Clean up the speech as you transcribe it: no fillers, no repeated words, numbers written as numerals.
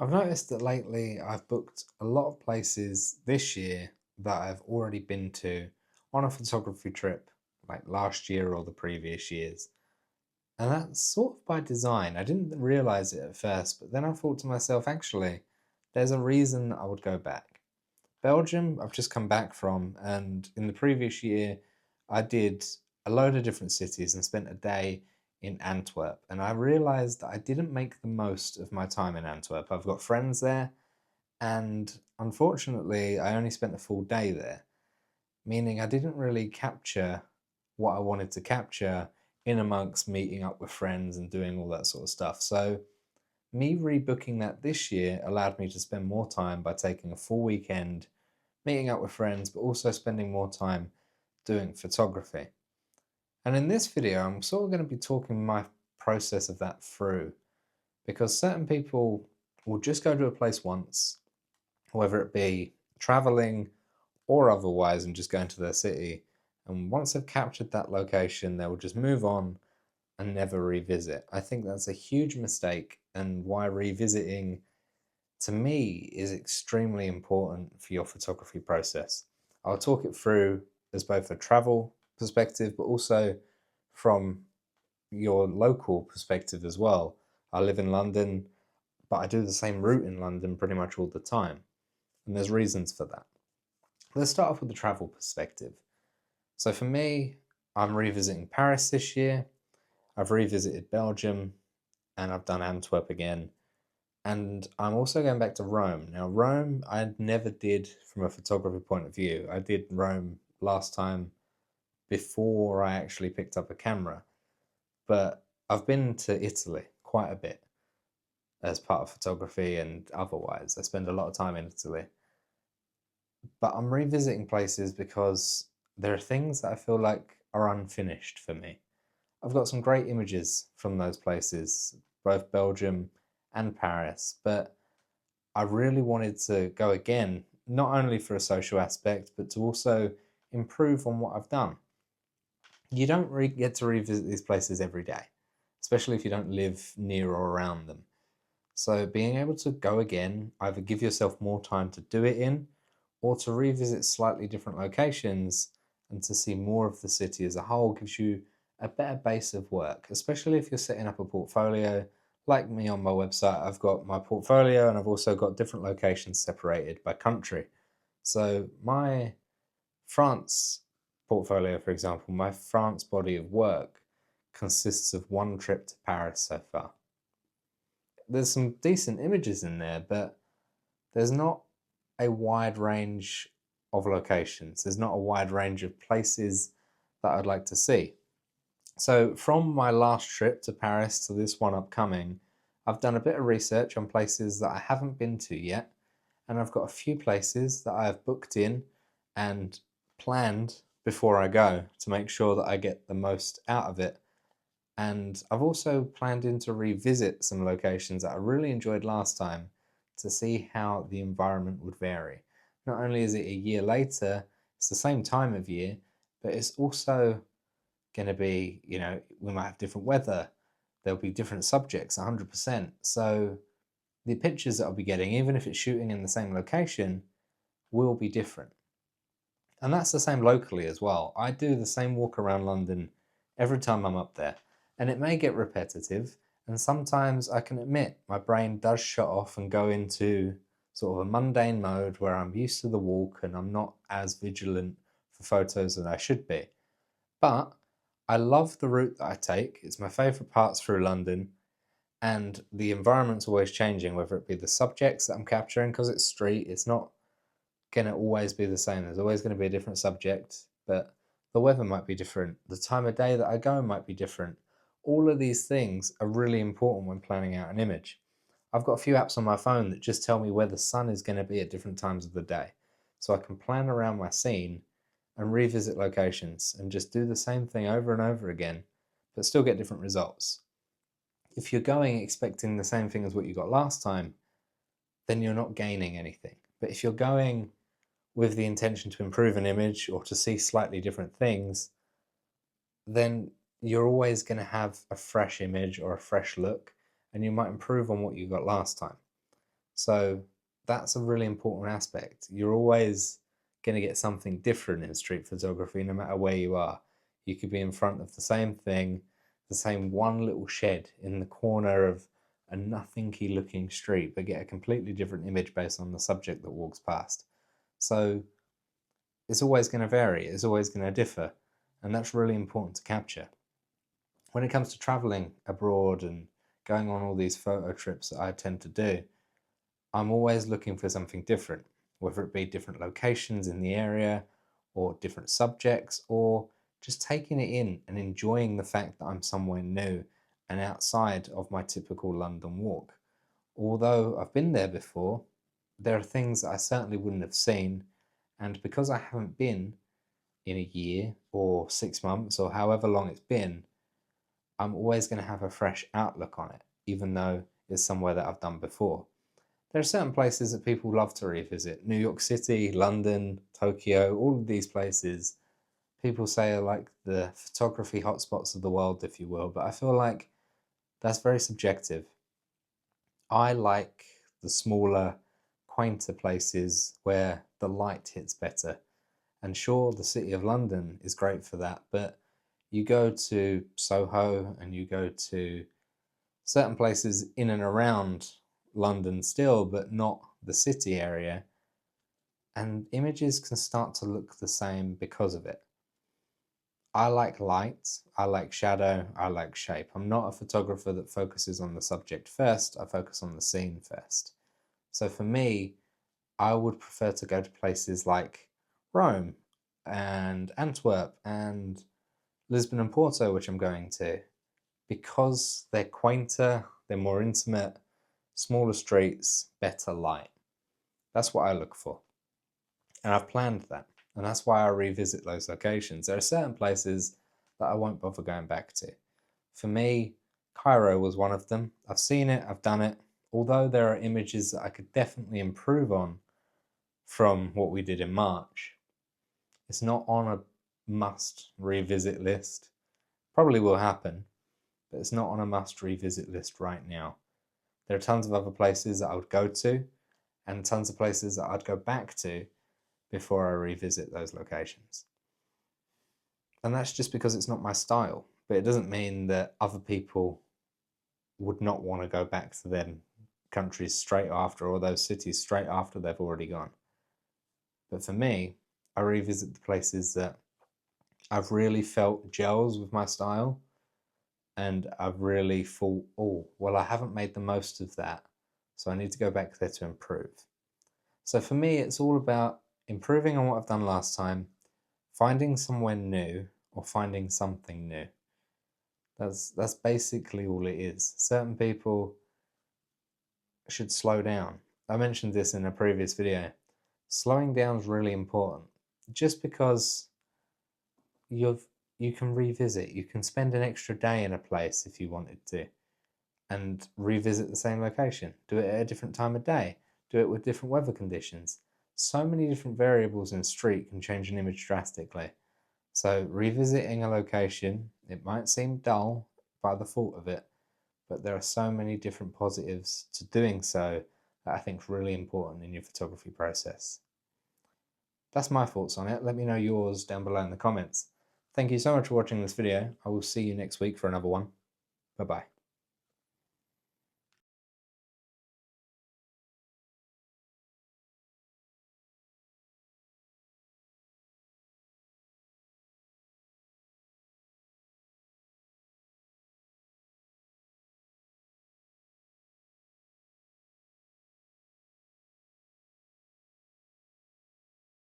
I've noticed that lately I've booked a lot of places this year that I've already been to on a photography trip, like last year or the previous years. And that's sort of by design. I didn't realize it at first, but then I thought to myself, actually, there's a reason I would go back. Belgium, I've just come back from, and in the previous year, I did a load of different cities and spent a day in Antwerp. And I realized that I didn't make the most of my time in Antwerp. I've got friends there, and unfortunately, I only spent a full day there, meaning I didn't really capture what I wanted to capture in amongst meeting up with friends and doing all that sort of stuff. So, me rebooking that this year allowed me to spend more time by taking a full weekend meeting up with friends, but also spending more time doing photography. And in this video, I'm sort of going to be talking my process of that through because certain people will just go to a place once, whether it be traveling or otherwise, and just go into their city. And once they've captured that location, they will just move on and never revisit. I think that's a huge mistake, and why revisiting to me is extremely important for your photography process. I'll talk it through as both a travel perspective, but also from your local perspective as well. I live in London, but I do the same route in London pretty much all the time, and there's reasons for that. Let's start off with the travel perspective. So for me, I'm revisiting Paris this year. I've revisited Belgium, and I've done Antwerp again. And I'm also going back to Rome. Now, Rome, I never did from a photography point of view. I did Rome last time before I actually picked up a camera. But I've been to Italy quite a bit as part of photography and otherwise. I spend a lot of time in Italy. But I'm revisiting places because there are things that I feel like are unfinished for me. I've got some great images from those places, both Belgium and Paris, but I really wanted to go again, not only for a social aspect, but to also improve on what I've done. You don't get to revisit these places every day, especially if you don't live near or around them. So, being able to go again, either give yourself more time to do it in, or to revisit slightly different locations and to see more of the city as a whole gives you a better base of work, especially if you're setting up a portfolio. Like me on my website, I've got my portfolio and I've also got different locations separated by country. So, my France portfolio, for example, my France body of work consists of one trip to Paris so far. There's some decent images in there, but there's not a wide range of locations. There's not a wide range of places that I'd like to see. So, from my last trip to Paris to this one upcoming, I've done a bit of research on places that I haven't been to yet, and I've got a few places that I have booked in and planned before I go to make sure that I get the most out of it. And I've also planned in to revisit some locations that I really enjoyed last time to see how the environment would vary. Not only is it a year later, it's the same time of year, but it's also going to be, we might have different weather, there'll be different subjects, 100%. So the pictures that I'll be getting, even if it's shooting in the same location, will be different. And that's the same locally as well. I do the same walk around London every time I'm up there. And it may get repetitive. And sometimes I can admit my brain does shut off and go into sort of a mundane mode where I'm used to the walk and I'm not as vigilant for photos as I should be. But I love the route that I take. It's my favourite parts through London. And the environment's always changing, whether it be the subjects that I'm capturing, because it's street, it's not going to always be the same. There's always going to be a different subject, but the weather might be different. The time of day that I go might be different. All of these things are really important when planning out an image. I've got a few apps on my phone that just tell me where the sun is going to be at different times of the day. So I can plan around my scene and revisit locations and just do the same thing over and over again, but still get different results. If you're going expecting the same thing as what you got last time, then you're not gaining anything. But if you're going with the intention to improve an image or to see slightly different things, then you're always going to have a fresh image or a fresh look, and you might improve on what you got last time. So that's a really important aspect. You're always going to get something different in street photography, no matter where you are. You could be in front of the same thing, the same one little shed in the corner of a nothingy looking street, but get a completely different image based on the subject that walks past. So it's always going to vary, it's always going to differ, and that's really important to capture. When it comes to traveling abroad and going on all these photo trips that I tend to do, I'm always looking for something different, whether it be different locations in the area or different subjects, or just taking it in and enjoying the fact that I'm somewhere new and outside of my typical London walk. Although I've been there before, there are things that I certainly wouldn't have seen, and because I haven't been in a year or 6 months or however long it's been, I'm always going to have a fresh outlook on it, even though it's somewhere that I've done before. There are certain places that people love to revisit. New York City, London, Tokyo, all of these places people say are like the photography hotspots of the world, if you will, but I feel like that's very subjective. I like the smaller, quainter places where the light hits better. And sure, the City of London is great for that, but you go to Soho and you go to certain places in and around London still, but not the city area, and images can start to look the same because of it. I like light, I like shadow, I like shape. I'm not a photographer that focuses on the subject first, I focus on the scene first. So for me, I would prefer to go to places like Rome and Antwerp and Lisbon and Porto, which I'm going to, because they're quainter, they're more intimate, smaller streets, better light. That's what I look for. And I've planned that. And that's why I revisit those locations. There are certain places that I won't bother going back to. For me, Cairo was one of them. I've seen it, I've done it. Although there are images that I could definitely improve on from what we did in March, it's not on a must revisit list. Probably will happen, but it's not on a must revisit list right now. There are tons of other places that I would go to and tons of places that I'd go back to before I revisit those locations. And that's just because it's not my style, but it doesn't mean that other people would not want to go back to them countries straight after, or those cities straight after they've already gone. But for me, I revisit the places that I've really felt gels with my style, and I've really thought, oh, well, I haven't made the most of that, so I need to go back there to improve. So for me, it's all about improving on what I've done last time, finding somewhere new, or finding something new. That's basically all it is. Certain people should slow down. I mentioned this in a previous video. Slowing down is really important. Just because you can revisit, you can spend an extra day in a place if you wanted to, and revisit the same location. Do it at a different time of day. Do it with different weather conditions. So many different variables in street can change an image drastically. So revisiting a location, it might seem dull by the thought of it, but there are so many different positives to doing so that I think is really important in your photography process. That's my thoughts on it. Let me know yours down below in the comments. Thank you so much for watching this video. I will see you next week for another one. Bye bye.